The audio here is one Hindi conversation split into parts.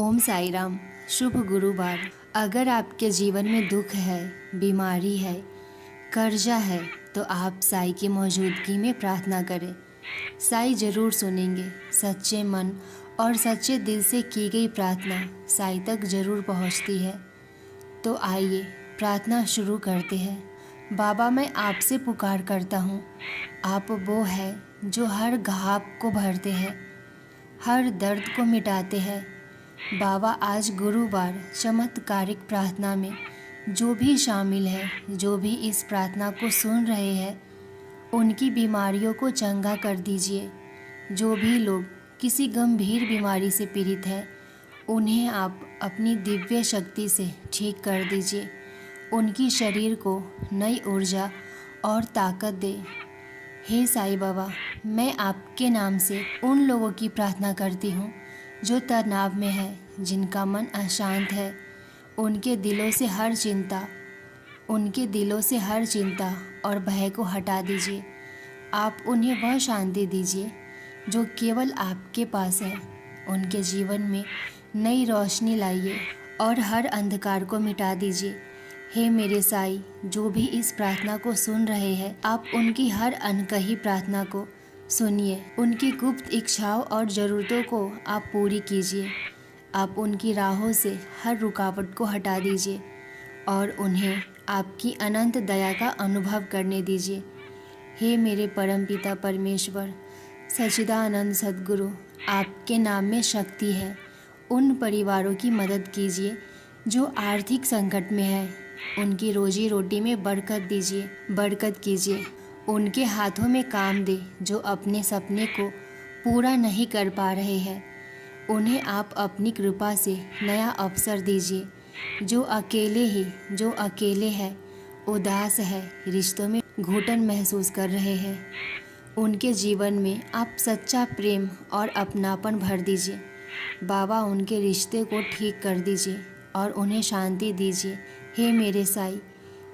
ओम साई राम। शुभ गुरुवार। अगर आपके जीवन में दुख है, बीमारी है, कर्जा है, तो आप साई की मौजूदगी में प्रार्थना करें। साई जरूर सुनेंगे। सच्चे मन और सच्चे दिल से की गई प्रार्थना साई तक जरूर पहुंचती है। तो आइए प्रार्थना शुरू करते हैं। बाबा, मैं आपसे पुकार करता हूँ। आप वो है जो हर घाव को भरते हैं, हर दर्द को मिटाते हैं। बाबा, आज गुरुवार चमत्कारिक प्रार्थना में जो भी शामिल है, जो भी इस प्रार्थना को सुन रहे हैं, उनकी बीमारियों को चंगा कर दीजिए। जो भी लोग किसी गंभीर बीमारी से पीड़ित हैं, उन्हें आप अपनी दिव्य शक्ति से ठीक कर दीजिए। उनकी शरीर को नई ऊर्जा और ताकत दे। हे साईं बाबा, मैं आपके नाम से उन लोगों की प्रार्थना करती हूँ जो तनाव में है, जिनका मन अशांत है। उनके दिलों से हर चिंता और भय को हटा दीजिए। आप उन्हें वह शांति दीजिए जो केवल आपके पास है। उनके जीवन में नई रोशनी लाइए और हर अंधकार को मिटा दीजिए। हे मेरे साईं, जो भी इस प्रार्थना को सुन रहे हैं, आप उनकी हर अनकही प्रार्थना को सुनिए। उनकी गुप्त इच्छाओं और ज़रूरतों को आप पूरी कीजिए। आप उनकी राहों से हर रुकावट को हटा दीजिए और उन्हें आपकी अनंत दया का अनुभव करने दीजिए। हे मेरे परमपिता परमेश्वर, सच्चिदानंद सद्गुरु, आपके नाम में शक्ति है। उन परिवारों की मदद कीजिए जो आर्थिक संकट में है। उनकी रोजी रोटी में बरकत कीजिए। उनके हाथों में काम दे जो अपने सपने को पूरा नहीं कर पा रहे हैं। उन्हें आप अपनी कृपा से नया अवसर दीजिए। जो अकेले हैं, उदास है, रिश्तों में घुटन महसूस कर रहे हैं, उनके जीवन में आप सच्चा प्रेम और अपनापन भर दीजिए। बाबा, उनके रिश्ते को ठीक कर दीजिए और उन्हें शांति दीजिए। हे मेरे साईं,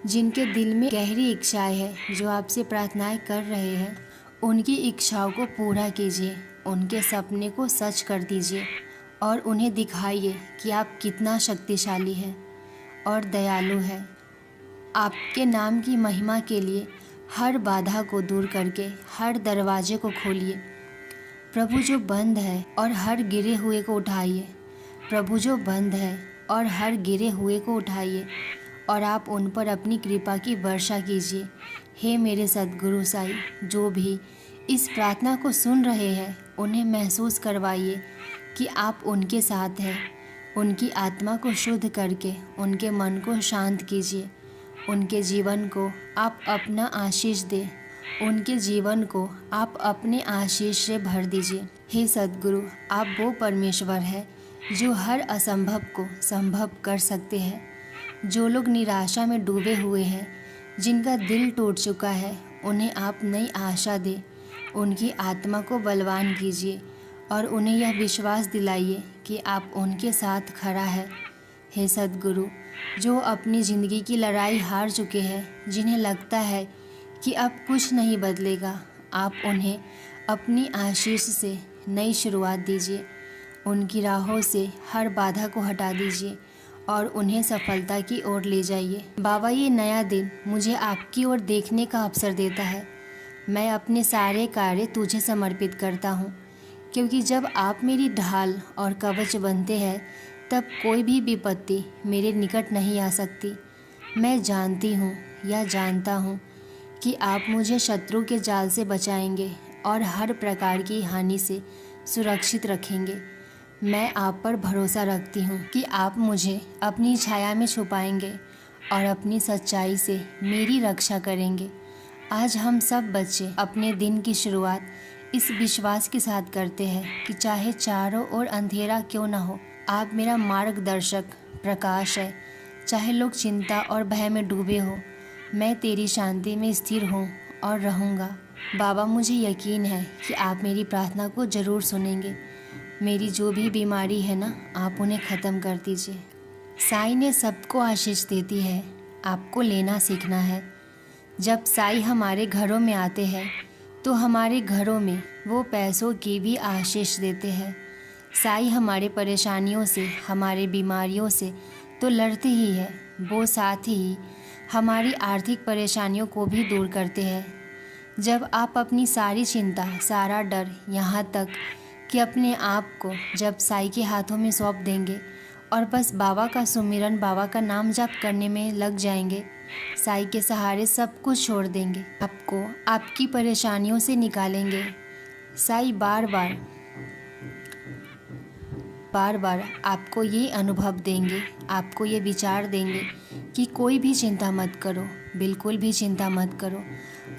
जिनके दिल में गहरी इच्छाएं हैं, जो आपसे प्रार्थनाएं कर रहे हैं, उनकी इच्छाओं को पूरा कीजिए। उनके सपने को सच कर दीजिए और उन्हें दिखाइए कि आप कितना शक्तिशाली हैं और दयालु हैं। आपके नाम की महिमा के लिए हर बाधा को दूर करके हर दरवाजे को खोलिए। प्रभु, जो बंद है और हर गिरे हुए को उठाइए। प्रभु, जो बंद है और हर गिरे हुए को उठाइए और आप उन पर अपनी कृपा की वर्षा कीजिए। हे मेरे सद्गुरु साईं, जो भी इस प्रार्थना को सुन रहे हैं, उन्हें महसूस करवाइए कि आप उनके साथ हैं। उनकी आत्मा को शुद्ध करके उनके मन को शांत कीजिए। उनके जीवन को आप अपना आशीष दें। उनके जीवन को आप अपने आशीष से भर दीजिए। हे सद्गुरु, आप वो परमेश्वर हैं जो हर असंभव को संभव कर सकते हैं। जो लोग निराशा में डूबे हुए हैं, जिनका दिल टूट चुका है, उन्हें आप नई आशा दें। उनकी आत्मा को बलवान कीजिए और उन्हें यह विश्वास दिलाइए कि आप उनके साथ खड़ा है। हे सद्गुरु, जो अपनी ज़िंदगी की लड़ाई हार चुके हैं, जिन्हें लगता है कि अब कुछ नहीं बदलेगा, आप उन्हें अपनी आशीष से नई शुरुआत दीजिए। उनकी राहों से हर बाधा को हटा दीजिए और उन्हें सफलता की ओर ले जाइए। बाबा, ये नया दिन मुझे आपकी ओर देखने का अवसर देता है। मैं अपने सारे कार्य तुझे समर्पित करता हूँ, क्योंकि जब आप मेरी ढाल और कवच बनते हैं, तब कोई भी विपत्ति मेरे निकट नहीं आ सकती। मैं जानता हूँ कि आप मुझे शत्रु के जाल से बचाएंगे और हर प्रकार की हानि से सुरक्षित रखेंगे। मैं आप पर भरोसा रखती हूँ कि आप मुझे अपनी छाया में छुपाएंगे और अपनी सच्चाई से मेरी रक्षा करेंगे। आज हम सब बच्चे अपने दिन की शुरुआत इस विश्वास के साथ करते हैं कि चाहे चारों ओर अंधेरा क्यों न हो, आप मेरा मार्गदर्शक प्रकाश है। चाहे लोग चिंता और भय में डूबे हो, मैं तेरी शांति में स्थिर हूँ और रहूँगा। बाबा, मुझे यकीन है कि आप मेरी प्रार्थना को ज़रूर सुनेंगे। मेरी जो भी बीमारी है ना, आप उन्हें ख़त्म कर दीजिए। साईं ने सबको आशीष देती है, आपको लेना सीखना है। जब साईं हमारे घरों में आते हैं, तो हमारे घरों में वो पैसों की भी आशीष देते हैं। साईं हमारे परेशानियों से, हमारे बीमारियों से तो लड़ते ही है, वो साथ ही हमारी आर्थिक परेशानियों को भी दूर करते हैं। जब आप अपनी सारी चिंता, सारा डर, यहाँ तक कि अपने आप को जब साईं के हाथों में सौंप देंगे और बस बाबा का सुमिरन, बाबा का नाम जाप करने में लग जाएंगे, साईं के सहारे सब कुछ छोड़ देंगे, आपको आपकी परेशानियों से निकालेंगे। साईं बार बार आपको ये अनुभव देंगे, आपको ये विचार देंगे कि कोई भी चिंता मत करो, बिल्कुल भी चिंता मत करो।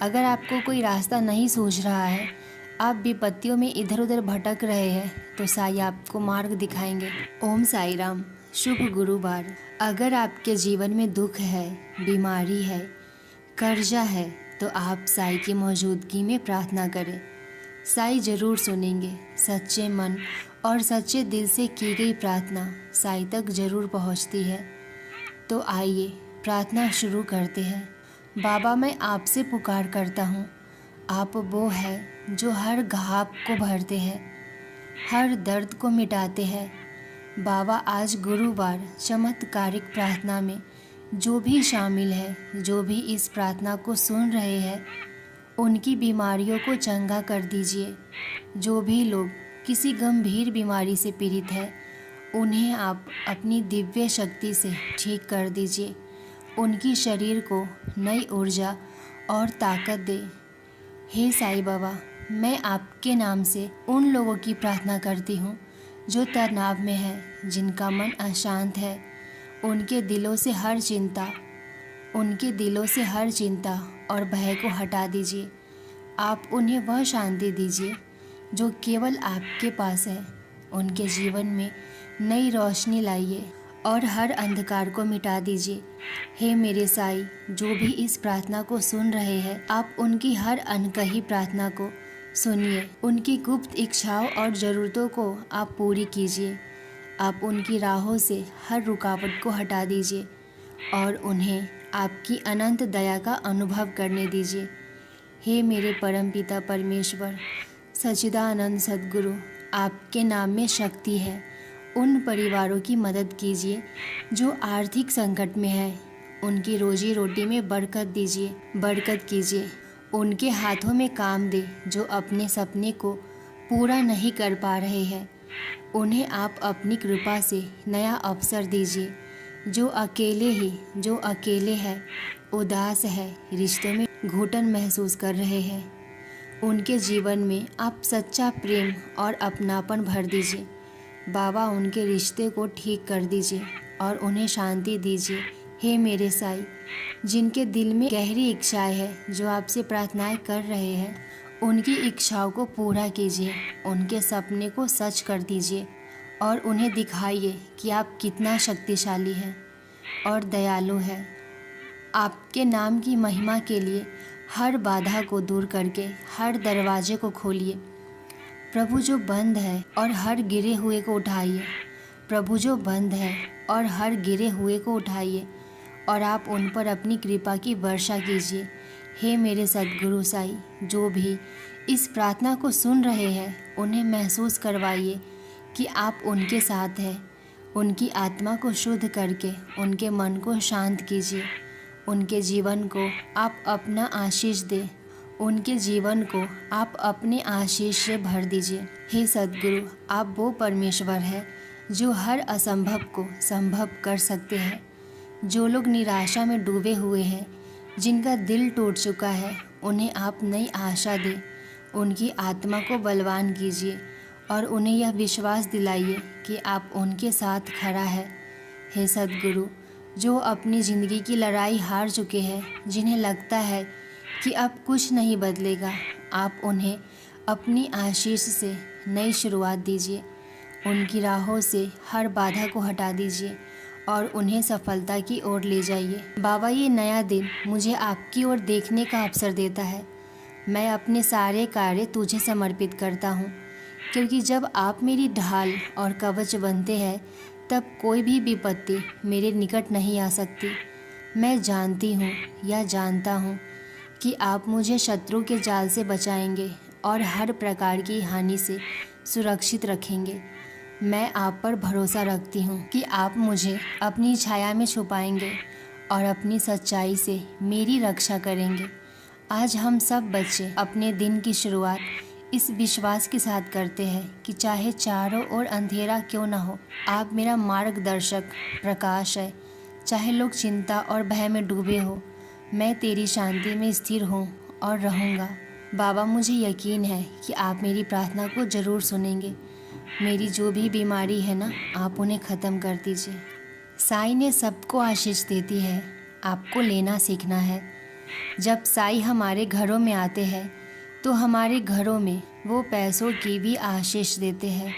अगर आपको कोई रास्ता नहीं सूझ रहा है, आप विपत्तियों में इधर उधर भटक रहे हैं, तो साईं आपको मार्ग दिखाएंगे। ओम साई राम। शुभ गुरुवार। अगर आपके जीवन में दुख है, बीमारी है, कर्जा है, तो आप साईं की मौजूदगी में प्रार्थना करें। साईं जरूर सुनेंगे। सच्चे मन और सच्चे दिल से की गई प्रार्थना साईं तक जरूर पहुंचती है। तो आइए प्रार्थना शुरू करते हैं। बाबा, मैं आपसे पुकार करता हूँ। आप वो है जो हर घाव को भरते हैं, हर दर्द को मिटाते हैं। बाबा, आज गुरुवार चमत्कारिक प्रार्थना में जो भी शामिल है, जो भी इस प्रार्थना को सुन रहे हैं, उनकी बीमारियों को चंगा कर दीजिए। जो भी लोग किसी गंभीर बीमारी से पीड़ित है, उन्हें आप अपनी दिव्य शक्ति से ठीक कर दीजिए। उनकी शरीर को नई ऊर्जा और ताकत दे। हे साईं बाबा, मैं आपके नाम से उन लोगों की प्रार्थना करती हूँ जो तनाव में है, जिनका मन अशांत है। उनके दिलों से हर चिंता और भय को हटा दीजिए। आप उन्हें वह शांति दीजिए जो केवल आपके पास है। उनके जीवन में नई रोशनी लाइए और हर अंधकार को मिटा दीजिए। हे मेरे साईं, जो भी इस प्रार्थना को सुन रहे हैं, आप उनकी हर अनकही प्रार्थना को सुनिए। उनकी गुप्त इच्छाओं और ज़रूरतों को आप पूरी कीजिए। आप उनकी राहों से हर रुकावट को हटा दीजिए और उन्हें आपकी अनंत दया का अनुभव करने दीजिए। हे मेरे परमपिता परमेश्वर, सच्चिदानंद सद्गुरु, आपके नाम में शक्ति है। उन परिवारों की मदद कीजिए जो आर्थिक संकट में है। उनकी रोजी रोटी में बरकत कीजिए। उनके हाथों में काम दे जो अपने सपने को पूरा नहीं कर पा रहे हैं। उन्हें आप अपनी कृपा से नया अवसर दीजिए। जो अकेले है, उदास है, रिश्तों में घुटन महसूस कर रहे हैं, उनके जीवन में आप सच्चा प्रेम और अपनापन भर दीजिए। बाबा, उनके रिश्ते को ठीक कर दीजिए और उन्हें शांति दीजिए। हे मेरे साईं, जिनके दिल में गहरी इच्छाएं हैं, जो आपसे प्रार्थनाएं कर रहे हैं, उनकी इच्छाओं को पूरा कीजिए। उनके सपने को सच कर दीजिए और उन्हें दिखाइए कि आप कितना शक्तिशाली हैं और दयालु हैं। आपके नाम की महिमा के लिए हर बाधा को दूर करके हर दरवाजे को खोलिए। प्रभु, जो बंद है और हर गिरे हुए को उठाइए और आप उन पर अपनी कृपा की वर्षा कीजिए। हे मेरे सद्गुरु साईं, जो भी इस प्रार्थना को सुन रहे हैं, उन्हें महसूस करवाइए कि आप उनके साथ हैं। उनकी आत्मा को शुद्ध करके उनके मन को शांत कीजिए। उनके जीवन को आप अपना आशीष दें। उनके जीवन को आप अपने आशीष से भर दीजिए। हे सद्गुरु, आप वो परमेश्वर हैं जो हर असंभव को संभव कर सकते हैं। जो लोग निराशा में डूबे हुए हैं, जिनका दिल टूट चुका है, उन्हें आप नई आशा दें। उनकी आत्मा को बलवान कीजिए और उन्हें यह विश्वास दिलाइए कि आप उनके साथ खड़ा है। हे सद्गुरु, जो अपनी ज़िंदगी की लड़ाई हार चुके हैं, जिन्हें लगता है कि अब कुछ नहीं बदलेगा, आप उन्हें अपनी आशीष से नई शुरुआत दीजिए। उनकी राहों से हर बाधा को हटा दीजिए और उन्हें सफलता की ओर ले जाइए। बाबा, ये नया दिन मुझे आपकी ओर देखने का अवसर देता है। मैं अपने सारे कार्य तुझे समर्पित करता हूँ, क्योंकि जब आप मेरी ढाल और कवच बनते हैं, तब कोई भी विपत्ति मेरे निकट नहीं आ सकती। मैं जानता हूँ कि आप मुझे शत्रु के जाल से बचाएंगे और हर प्रकार की हानि से सुरक्षित रखेंगे। मैं आप पर भरोसा रखती हूँ कि आप मुझे अपनी छाया में छुपाएंगे और अपनी सच्चाई से मेरी रक्षा करेंगे। आज हम सब बच्चे अपने दिन की शुरुआत इस विश्वास के साथ करते हैं कि चाहे चारों ओर अंधेरा क्यों न हो, आप मेरा मार्गदर्शक प्रकाश है। चाहे लोग चिंता और भय में डूबे हो, मैं तेरी शांति में स्थिर हूँ और रहूँगा। बाबा, मुझे यकीन है कि आप मेरी प्रार्थना को ज़रूर सुनेंगे। मेरी जो भी बीमारी है ना, आप उन्हें ख़त्म कर दीजिए। साईं ने सबको आशीष देती है, आपको लेना सीखना है। जब साईं हमारे घरों में आते हैं तो हमारे घरों में वो पैसों की भी आशीष देते हैं।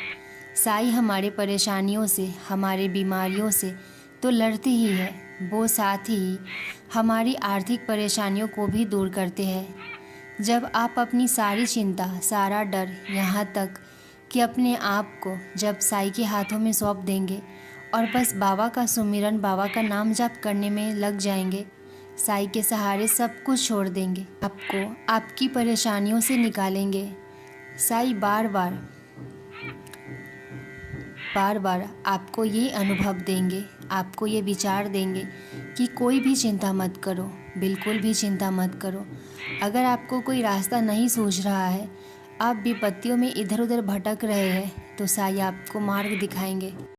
साईं हमारे परेशानियों से, हमारे बीमारियों से तो लड़ते ही है, वो साथ ही हमारी आर्थिक परेशानियों को भी दूर करते हैं। जब आप अपनी सारी चिंता, सारा डर, यहाँ तक कि अपने आप को जब साईं के हाथों में सौंप देंगे और बस बाबा का सुमिरन, बाबा का नाम जाप करने में लग जाएंगे, साईं के सहारे सब कुछ छोड़ देंगे, आपको आपकी परेशानियों से निकालेंगे। साईं बार बार आपको ये अनुभव देंगे, आपको ये विचार देंगे कि कोई भी चिंता मत करो, बिल्कुल भी चिंता मत करो। अगर आपको कोई रास्ता नहीं सूझ रहा है, आप विपत्तियों में इधर उधर भटक रहे हैं, तो साईं आपको मार्ग दिखाएंगे।